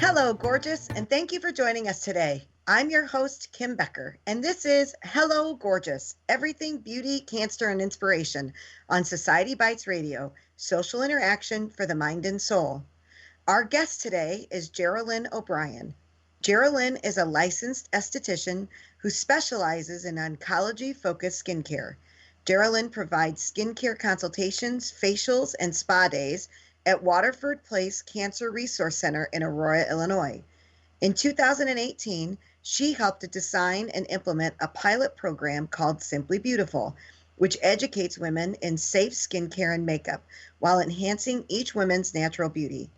Hello, gorgeous, and thank you for joining us today. I'm your host, Kim Becker, and this is Hello, Gorgeous, Everything Beauty, Cancer, and Inspiration on Society Bites Radio, social interaction for the mind and soul. Our guest today is Geralyn O'Brien. Geralyn is a licensed esthetician who specializes in oncology-focused skincare. Geralyn provides skincare consultations, facials, and spa days at Waterford Place Cancer Resource Center in Aurora, Illinois. In 2018, she helped to design and implement a pilot program called Simply Beautiful, which educates women in safe skincare and makeup while enhancing each woman's natural beauty.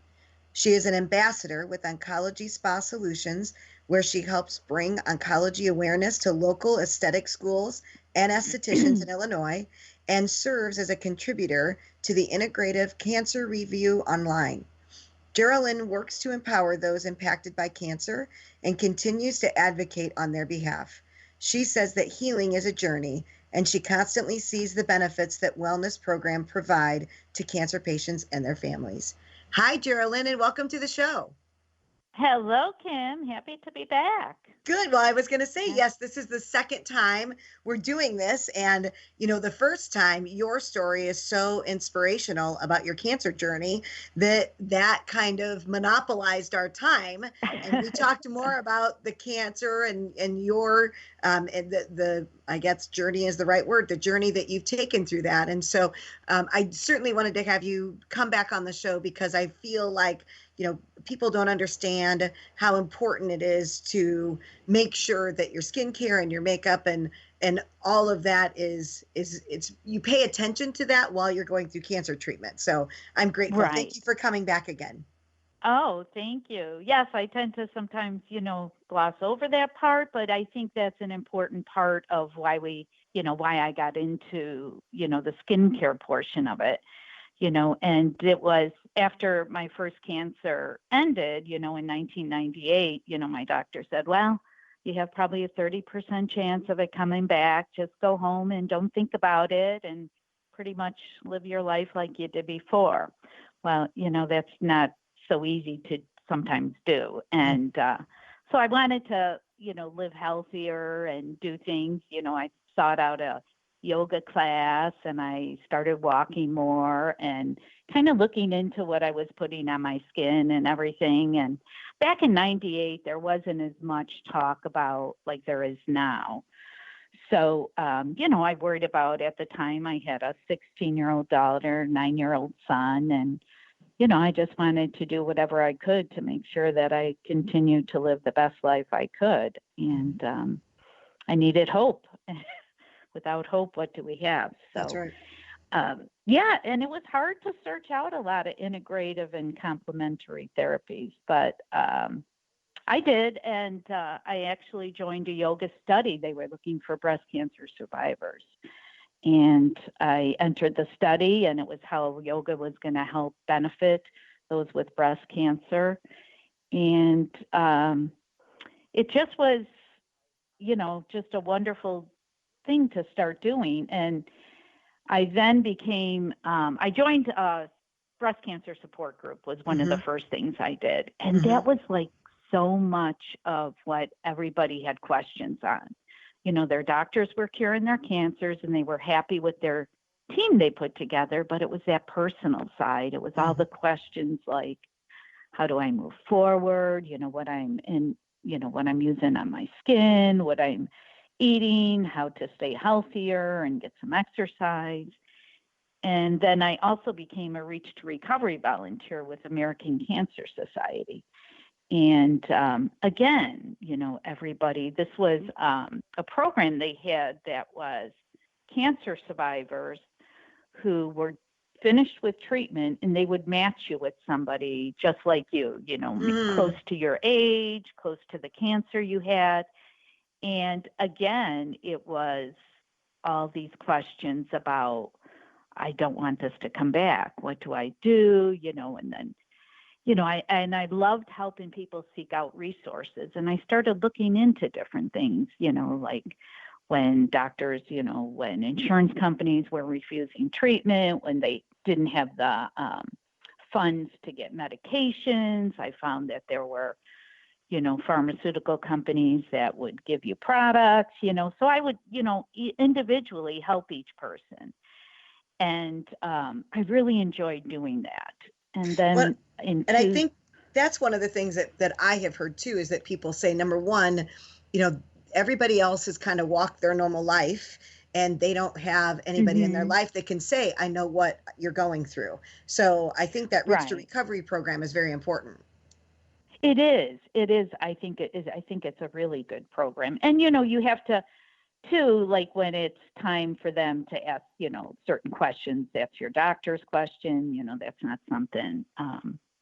She is an ambassador with Oncology Spa Solutions, where she helps bring oncology awareness to local aesthetic schools and estheticians in Illinois, and serves as a contributor to the Integrative Cancer Review Online. Geralyn works to empower those impacted by cancer and continues to advocate on their behalf. She says that healing is a journey, and she constantly sees the benefits that wellness programs provide to cancer patients and their families. Hi, Geralyn, and welcome to the show. Hello, Kim. Happy to be back. Good. Well, I was going to say, yes, this is the second time we're doing this. And, the first time your story is so inspirational about your cancer journey that kind of monopolized our time. And we talked more about the cancer and your, and the I guess journey is the right word, the journey that you've taken through that. And so I certainly wanted to have you come back on the show because I feel like, people don't understand how important it is to make sure that your skincare and your makeup and all of that it's you pay attention to that while you're going through cancer treatment. So I'm grateful. Right. Thank you for coming back again. Oh, thank you. Yes, I tend to sometimes, gloss over that part, but I think that's an important part of why why I got into, the skincare portion of it. And it was after my first cancer ended, in 1998, my doctor said, well, you have probably a 30% chance of it coming back. Just go home and don't think about it and pretty much live your life like you did before. Well, that's not so easy to sometimes do. And so I wanted to, live healthier and do things. I sought out a yoga class and I started walking more and kind of looking into what I was putting on my skin and everything. And back in 98, there wasn't as much talk about like there is now. So, I worried about at the time I had a 16-year-old daughter, 9-year-old son, and, I just wanted to do whatever I could to make sure that I continued to live the best life I could. And I needed hope. Without hope, what do we have? So, that's right. And it was hard to search out a lot of integrative and complementary therapies, but I did, and I actually joined a yoga study. They were looking for breast cancer survivors, and I entered the study, and it was how yoga was going to help benefit those with breast cancer, and it just was, just a wonderful thing to start doing. And I then I joined a breast cancer support group was one of the first things I did. And that was like so much of what everybody had questions on. Their doctors were curing their cancers and they were happy with their team they put together, but it was that personal side. It was all the questions like, how do I move forward? What I'm what I'm using on my skin, what I'm eating, how to stay healthier and get some exercise. And then I also became a Reach to Recovery volunteer with American Cancer Society. And again, everybody, this was a program they had that was cancer survivors who were finished with treatment, and they would match you with somebody just like you, close to your age, close to the cancer you had. And again, it was all these questions about, I don't want this to come back. What do I do? And then, I loved helping people seek out resources. And I started looking into different things, like when doctors, when insurance companies were refusing treatment, when they didn't have the funds to get medications. I found that there were, pharmaceutical companies that would give you products, so I would, individually help each person. And I really enjoyed doing that. And then, I think that's one of the things that I have heard too, is that people say, number one, everybody else has kind of walked their normal life and they don't have anybody in their life that can say, I know what you're going through. So I think that Reach to Recovery program is very important. It is. I think it is. I think it's a really good program. And, you have to, too, like when it's time for them to ask, certain questions, that's your doctor's question, that's not something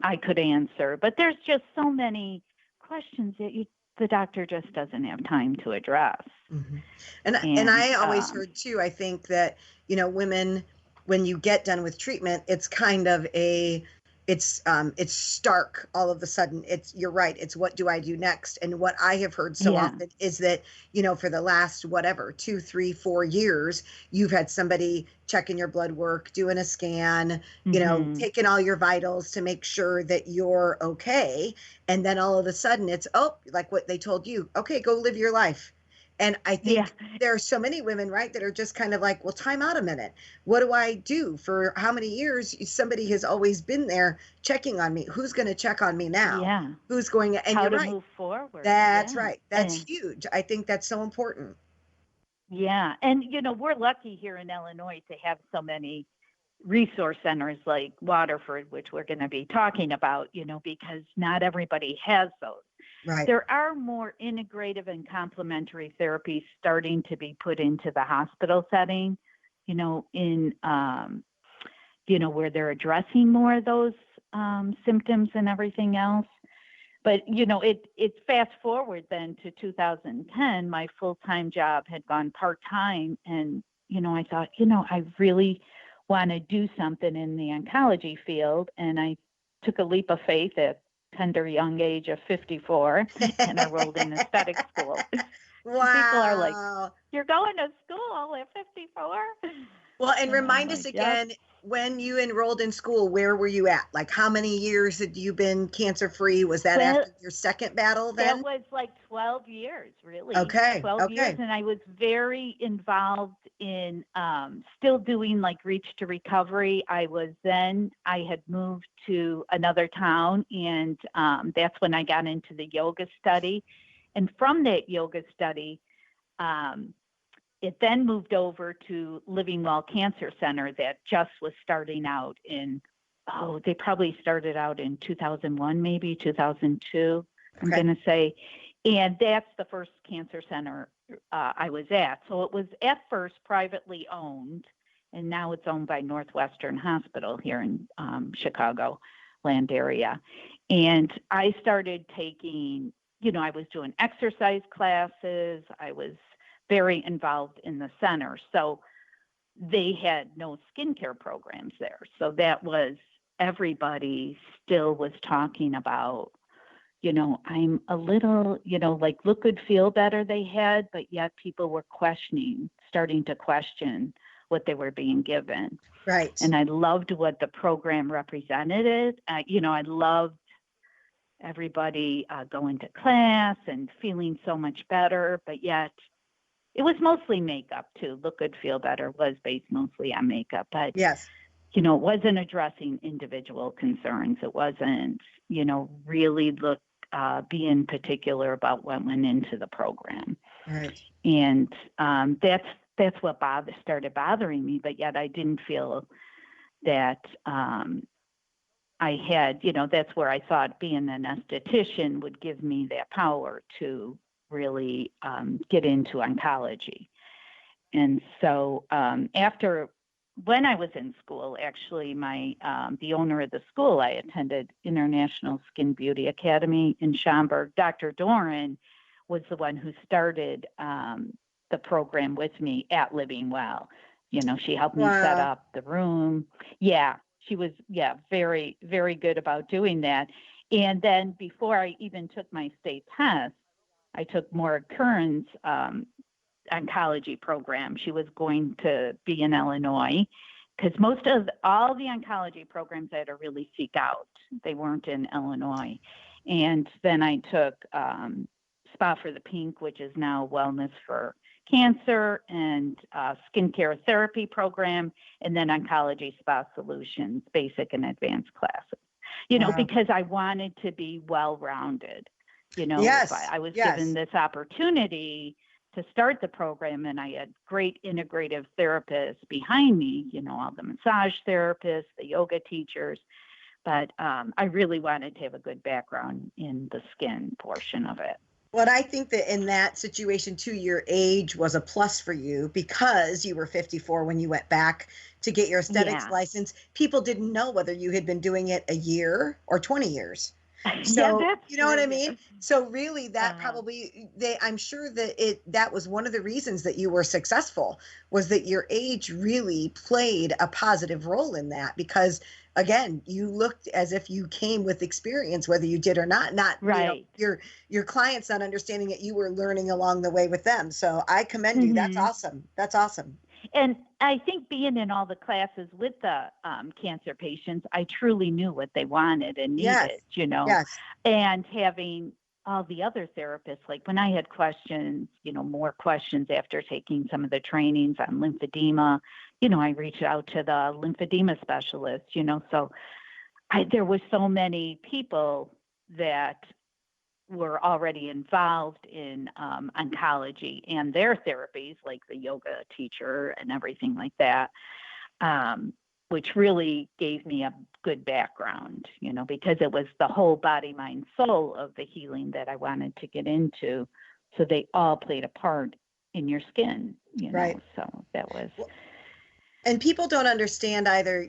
I could answer. But there's just so many questions that the doctor just doesn't have time to address. Mm-hmm. And I always heard, too, I think that, women, when you get done with treatment, it's kind of it's stark all of a sudden. You're right. It's what do I do next? And what I have heard so often is that, for the last, 2, 3, 4 years, you've had somebody checking your blood work, doing a scan, taking all your vitals to make sure that you're okay. And then all of a sudden it's, like what they told you, okay, go live your life. And I think there are so many women, right, that are just kind of like, well, time out a minute. What do I do? For how many years somebody has always been there checking on me? Who's going to check on me now? Yeah. Who's going to, and how you're to right. move forward. That's right. That's huge. I think that's so important. Yeah. And, we're lucky here in Illinois to have so many resource centers like Waterford, which we're going to be talking about, because not everybody has those. Right. There are more integrative and complementary therapies starting to be put into the hospital setting, in, where they're addressing more of those symptoms and everything else. But, it's fast forward then to 2010, my full-time job had gone part-time. And, I thought, I really want to do something in the oncology field. And I took a leap of faith at tender young age of 54 and I enrolled in aesthetic school. Wow. People are like, you're going to school at 54? Well, and remind us again, when you enrolled in school, where were you at? Like, how many years had you been cancer-free? Was that after your second battle then? That was like 12 years, really. Okay. 12 years. And I was very involved in still doing like Reach to Recovery. I had moved to another town, and that's when I got into the yoga study. And from that yoga study, it then moved over to Living Well Cancer Center that just was starting out they probably started out in 2001, maybe 2002, I'm going to say. And that's the first cancer center I was at. So it was at first privately owned, and now it's owned by Northwestern Hospital here in Chicago land area. And I started taking, I was doing exercise classes. I was very involved in the center. So they had no skincare programs there. So that was, everybody still was talking about, I'm a little, like look good, feel better they had, but yet people were starting to question what they were being given. Right. And I loved what the program represented. I loved everybody going to class and feeling so much better, but yet it was mostly makeup too. Look good, feel better was based mostly on makeup, but yes, it wasn't addressing individual concerns. It wasn't, really being particular about what went into the program. Right. And that's what started bothering me. But yet I didn't feel that I had, that's where I thought being an esthetician would give me that power to really get into oncology. And so when I was in school, actually, the owner of the school I attended, International Skin Beauty Academy in Schaumburg, Dr. Doran, was the one who started the program with me at Living Well. She helped me set up the room. Yeah, she was, very, very good about doing that. And then before I even took my state test, I took Maura Curran's oncology program. She was going to be in Illinois, because most of all the oncology programs I had to really seek out. They weren't in Illinois. And then I took Spa for the Pink, which is now Wellness for Cancer, and Skincare Therapy program, and then Oncology Spa Solutions, basic and advanced classes. Wow. Because I wanted to be well-rounded. Yes. I was Yes. given this opportunity to start the program, and I had great integrative therapists behind me, all the massage therapists, the yoga teachers, but I really wanted to have a good background in the skin portion of it. Well, I think that in that situation too, your age was a plus for you because you were 54 when you went back to get your aesthetics license. People didn't know whether you had been doing it a year or 20 years. So, that's you know what I true. mean? So really that probably, I'm sure that that was one of the reasons that you were successful, was that your age really played a positive role in that, because again, you looked as if you came with experience, whether you did or not, right. Your clients not understanding that you were learning along the way with them. So I commend you. That's awesome. That's awesome. And I think being in all the classes with the cancer patients, I truly knew what they wanted and needed, Yes. and having all the other therapists, like when I had questions, more questions after taking some of the trainings on lymphedema, I reached out to the lymphedema specialist, so there was so many people that were already involved in oncology and their therapies, like the yoga teacher and everything like that, which really gave me a good background, because it was the whole body, mind, soul of the healing that I wanted to get into. So they all played a part in your skin, Right. So that was... And people don't understand either,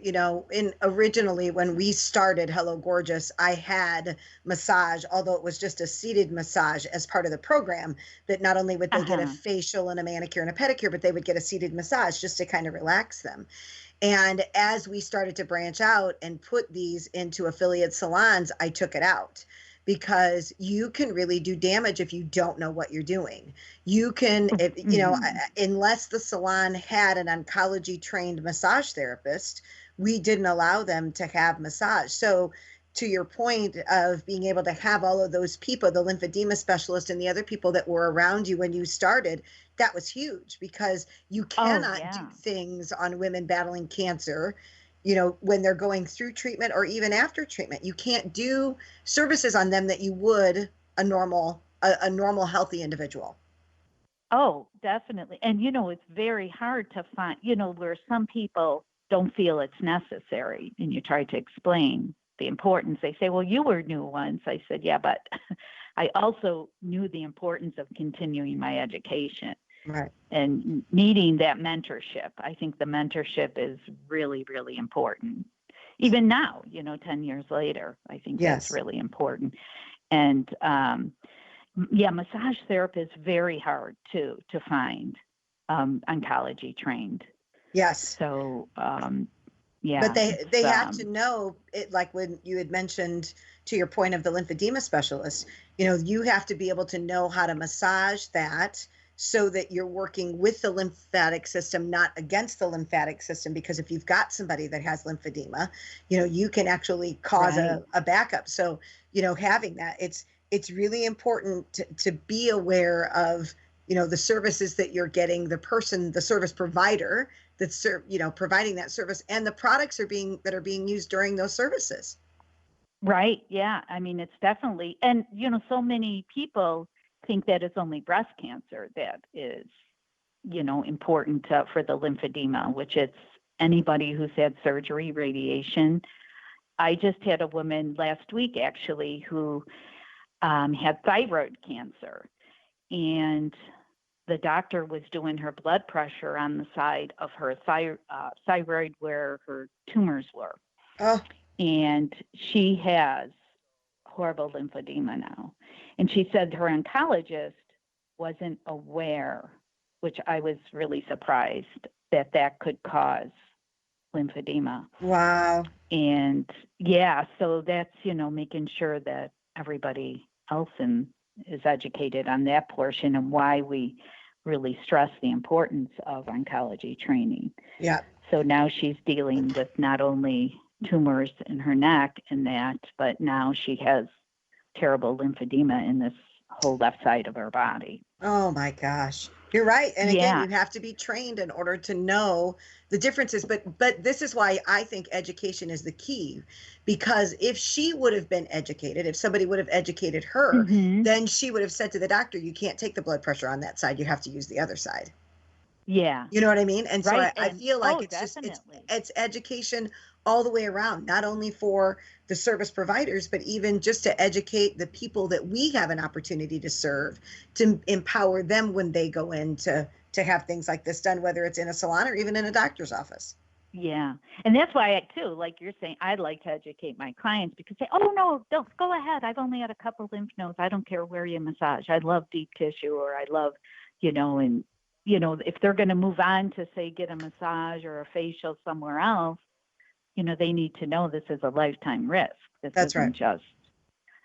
originally when we started Hello Gorgeous, I had massage, although it was just a seated massage as part of the program, that not only would they get a facial and a manicure and a pedicure, but they would get a seated massage just to kind of relax them. And as we started to branch out and put these into affiliate salons, I took it out, because you can really do damage if you don't know what you're doing. You can, unless the salon had an oncology trained massage therapist, we didn't allow them to have massage. So to your point of being able to have all of those people, the lymphedema specialist and the other people that were around you when you started, that was huge, because you cannot do things on women battling cancer when they're going through treatment or even after treatment. You can't do services on them that you would a normal healthy individual. Oh, definitely. And, it's very hard to find, where some people don't feel it's necessary, and you try to explain the importance. They say, well, you were new once. I said, yeah, but I also knew the importance of continuing my education. Right. And needing that mentorship. I think the mentorship is really, really important. Even now, 10 years later, I think that's really important. And massage therapy is very hard to find, oncology trained. Yes. So, but they have to know it, like when you had mentioned, to your point of the lymphedema specialist, you have to be able to know how to massage that, so that you're working with the lymphatic system, not against the lymphatic system. Because if you've got somebody that has lymphedema, you can actually cause a backup. So, having that, it's really important to be aware of, the services that you're getting, the service provider that's, providing that service, and the products that are being used during those services. Right. Yeah. I mean, it's definitely, and, so many people think that it's only breast cancer that is, important for the lymphedema, which it's anybody who's had surgery, radiation. I just had a woman last week, actually, who had thyroid cancer, and the doctor was doing her blood pressure on the side of her thyroid where her tumors were. Oh. And she has horrible lymphedema now. And she said her oncologist wasn't aware, which I was really surprised, that could cause lymphedema. Wow. And so that's, making sure that everybody else is educated on that portion, and why we really stress the importance of oncology training. Yeah. So now she's dealing with not only tumors in her neck and that, but now she has terrible lymphedema in this whole left side of her body. Oh my gosh. You're right. And again, Yeah. you have to be trained in order to know the differences. But this is why I think education is the key. Because if she would have been educated, if somebody would have educated her, Mm-hmm. then she would have said to the doctor, you can't take the blood pressure on that side. You have to use the other side. Yeah. You know what I mean? And so Right. I And feel like it's just definitely. it's education all the way around, not only for the service providers, but even just to educate the people that we have an opportunity to serve, to empower them when they go in to have things like this done, whether it's in a salon or even in a doctor's office. Yeah. And that's why too, like you're saying, I'd like to educate my clients because they, oh no, don't go ahead. I've only had a couple lymph nodes. I don't care where you massage. I love deep tissue, or I love, and if they're going to move on to say get a massage or a facial somewhere else, they need to know this is a lifetime risk. This That's right. isn't just,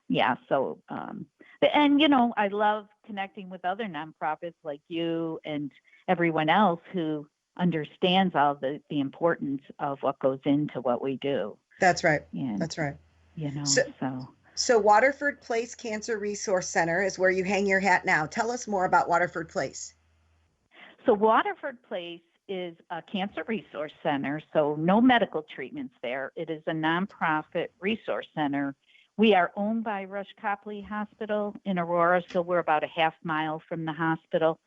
yeah. So, and I love connecting with other nonprofits like you and everyone else who understands all the importance of what goes into what we do. That's right. And, That's right. So. So Waterford Place Cancer Resource Center is where you hang your hat now. Tell us more about Waterford Place. So Waterford Place is a cancer resource center, so no medical treatments there. It is a nonprofit resource center. We are owned by Rush Copley Hospital in Aurora, so we're about a half mile from the hospital,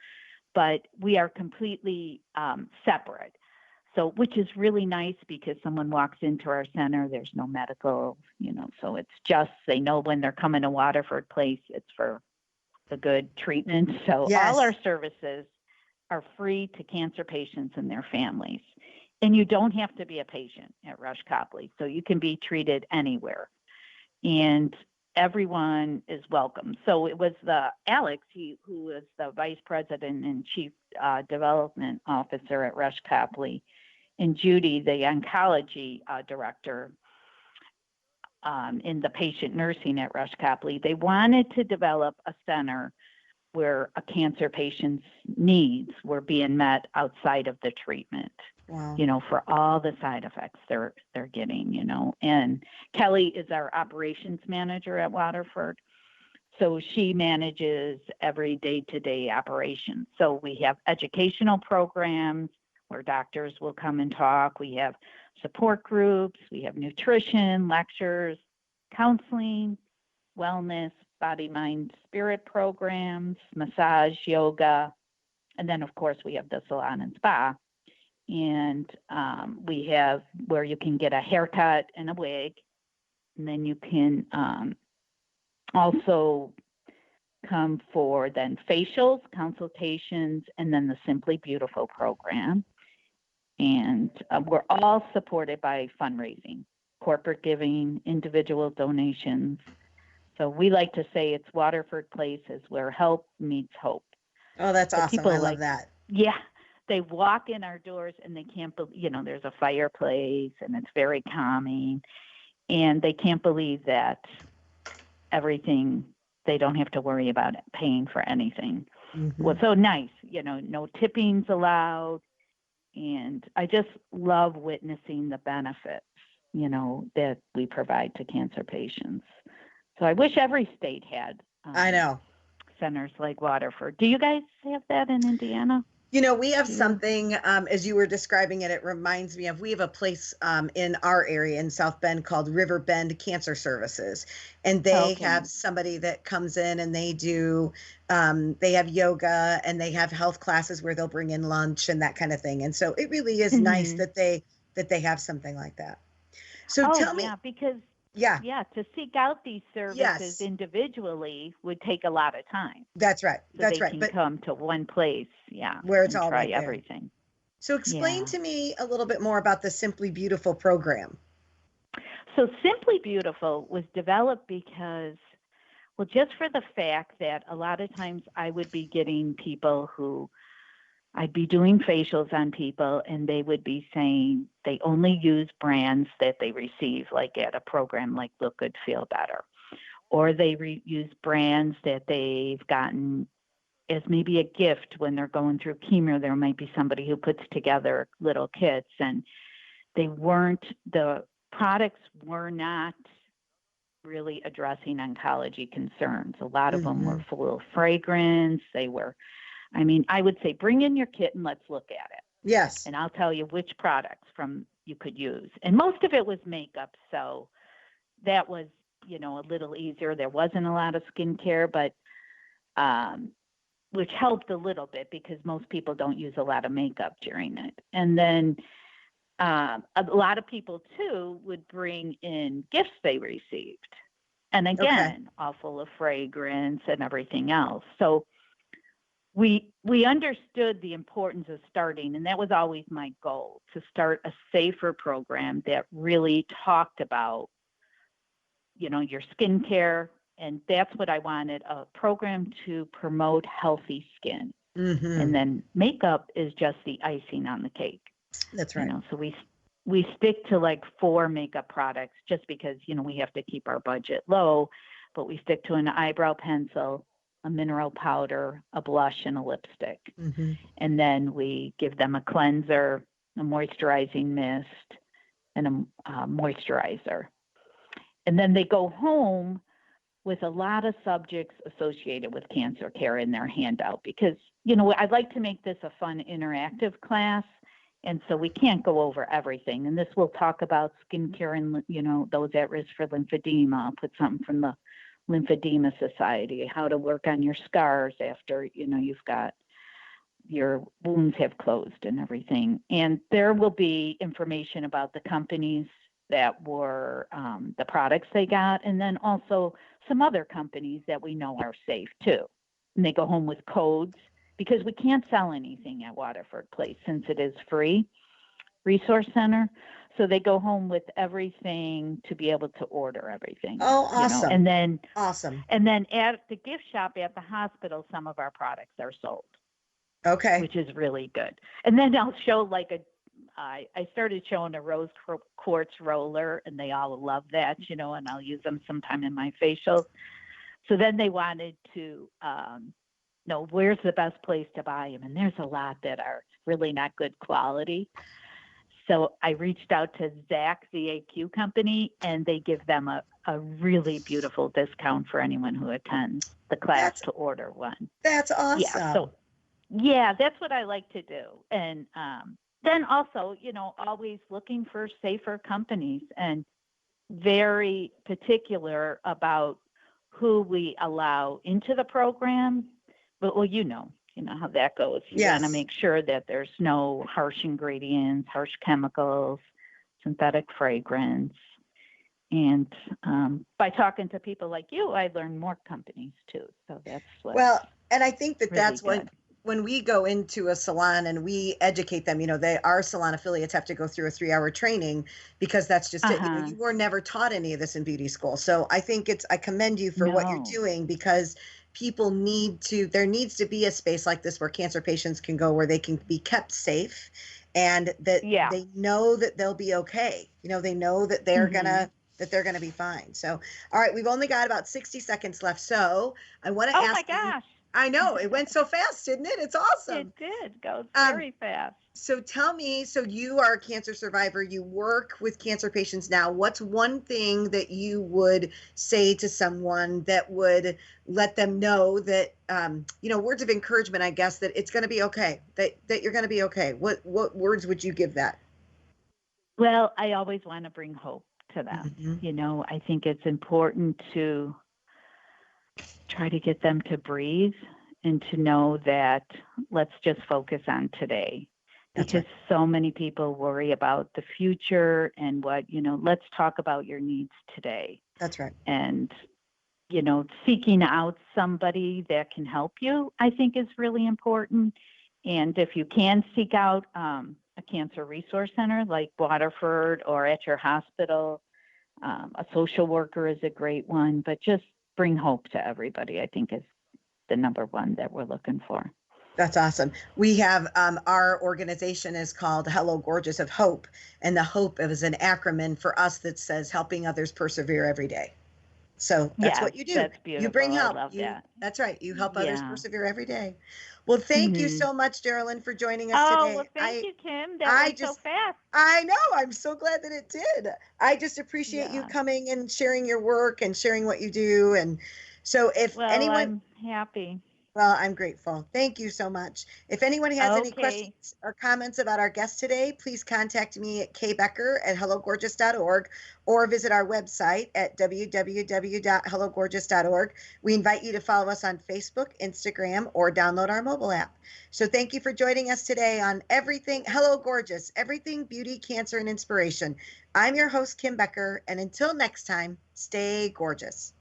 but we are completely separate. So, which is really nice because someone walks into our center, there's no medical, so it's just, they know when they're coming to Waterford Place, it's for the good treatment. So Yes. All our services are free to cancer patients and their families. And you don't have to be a patient at Rush Copley, so you can be treated anywhere. And everyone is welcome. So it was Alex, who is the vice president and chief development officer at Rush Copley, and Judy, the oncology director in the patient nursing at Rush Copley. They wanted to develop a center where a cancer patient's needs were being met outside of the treatment. Wow. For all the side effects they're getting, And Kelly is our operations manager at Waterford. So she manages every day-to-day operation. So we have educational programs where doctors will come and talk. We have support groups. We have nutrition, lectures, counseling, wellness, body, mind, spirit programs, massage, yoga. And then, of course, we have the salon and spa. And we have where you can get a haircut and a wig. And then you can also come for then facials, consultations, and then the Simply Beautiful program. And we're all supported by fundraising, corporate giving, individual donations. So we like to say it's Waterford Place is where help meets hope. Oh, that's awesome. I love that. Yeah. They walk in our doors and they can't believe, there's a fireplace and it's very calming. And they can't believe that they don't have to worry about paying for anything. Mm-hmm. Well, so nice, no tippings allowed. And I just love witnessing the benefits, that we provide to cancer patients. So I wish every state had. I know. Centers like Waterford. Do you guys have that in Indiana? We have something, as you were describing it, it reminds me of, we have a place in our area in South Bend called River Bend Cancer Services. And they have somebody that comes in and they do, they have yoga and they have health classes where they'll bring in lunch and that kind of thing. And so it really is nice that they have something like that. So tell me. Because to seek out these services individually would take a lot of time. That's right. So they can come to one place, where it's all try right everything. So explain to me a little bit more about the Simply Beautiful program. So Simply Beautiful was developed because, just for the fact that a lot of times I would be getting people who I'd be doing facials on people and they would be saying they only use brands that they receive, like at a program like Look Good, Feel Better. Or they use brands that they've gotten as maybe a gift when they're going through chemo. There might be somebody who puts together little kits, and the products were not really addressing oncology concerns. A lot of them were full of fragrance. I would say bring in your kit and let's look at it. Yes. And I'll tell you which products you could use. And most of it was makeup. So that was, a little easier. There wasn't a lot of skincare, but, which helped a little bit because most people don't use a lot of makeup during it. And then, a lot of people too would bring in gifts they received. And again, all full of fragrance and everything else. So we understood the importance of starting, and that was always my goal, to start a safer program that really talked about, your skincare. And that's what I wanted, a program to promote healthy skin. And then makeup is just the icing on the cake. That's right. So we stick to like 4 makeup products just because, we have to keep our budget low, but we stick to an eyebrow pencil, a mineral powder, a blush, and a lipstick. And then we give them a cleanser, a moisturizing mist, and a moisturizer. And then they go home with a lot of subjects associated with cancer care in their handout because, I'd like to make this a fun interactive class. And so we can't go over everything. And this will talk about skincare and, those at risk for lymphedema. I'll put something from the Lymphedema Society, how to work on your scars after, you've got your wounds have closed and everything. And there will be information about the companies that were the products they got, and then also some other companies that we know are safe too. And they go home with codes because we can't sell anything at Waterford Place since it is free resource center. So they go home with everything to be able to order everything. Oh, awesome. And then awesome. And then at the gift shop at the hospital, some of our products are sold. Okay. Which is really good. And then I'll show I started showing a rose quartz roller, and they all love that, and I'll use them sometime in my facials. So then they wanted to know where's the best place to buy them. And there's a lot that are really not good quality. So I reached out to Zach, the AQ company, and they give them a really beautiful discount for anyone who attends the class to order one. That's awesome. Yeah, that's what I like to do. And then also, always looking for safer companies and very particular about who we allow into the program. But, well, you know how that goes. You want to make sure that there's no harsh ingredients, harsh chemicals, synthetic fragrance. And by talking to people like you, I learned more companies too. So that's what. Well, and I think that really that's when we go into a salon and we educate them, our salon affiliates have to go through a 3-hour training because that's just it. You were never taught any of this in beauty school. So I think I commend you for what you're doing because people there needs to be a space like this where cancer patients can go, where they can be kept safe and that they know that they'll be okay. They know that they're going to be fine. So, all right, we've only got about 60 seconds left. So I want to ask. Oh my gosh. I know it went so fast, didn't it? It's awesome. It did go very fast. So tell me, so you are a cancer survivor, you work with cancer patients now. What's one thing that you would say to someone that would let them know that, words of encouragement, I guess, that it's going to be okay, that you're going to be okay? What words would you give that? Well, I always want to bring hope to them. I think it's important to try to get them to breathe and to know that let's just focus on today. Because so many people worry about the future and let's talk about your needs today. That's right. And, seeking out somebody that can help you, I think is really important. And if you can seek out a cancer resource center like Waterford or at your hospital, a social worker is a great one, but just bring hope to everybody, I think is the number one that we're looking for. That's awesome. We have our organization is called Hello Gorgeous of Hope, and the hope is an acronym for us that says helping others persevere every day. So that's Yes, what you do. that's You beautiful. bring I help. love that. That's right. You help others Yeah. persevere every day. Well, thank you Hmm. so much, Geralyn, for joining us Oh, today. well, thank you, Kim. That I went so just, fast. I know. I'm so glad that it did. I just appreciate you Yeah. coming and sharing your work and sharing what you do. And so if Well, anyone, I'm happy. well, I'm grateful. Thank you so much. If anyone has any Okay. questions or comments about our guest today, please contact me at kbecker@hellogorgeous.org or visit our website at www.hellogorgeous.org. We invite you to follow us on Facebook, Instagram, or download our mobile app. So thank you for joining us today on Everything Hello Gorgeous, Everything Beauty, Cancer, and Inspiration. I'm your host, Kim Becker, and until next time, stay gorgeous.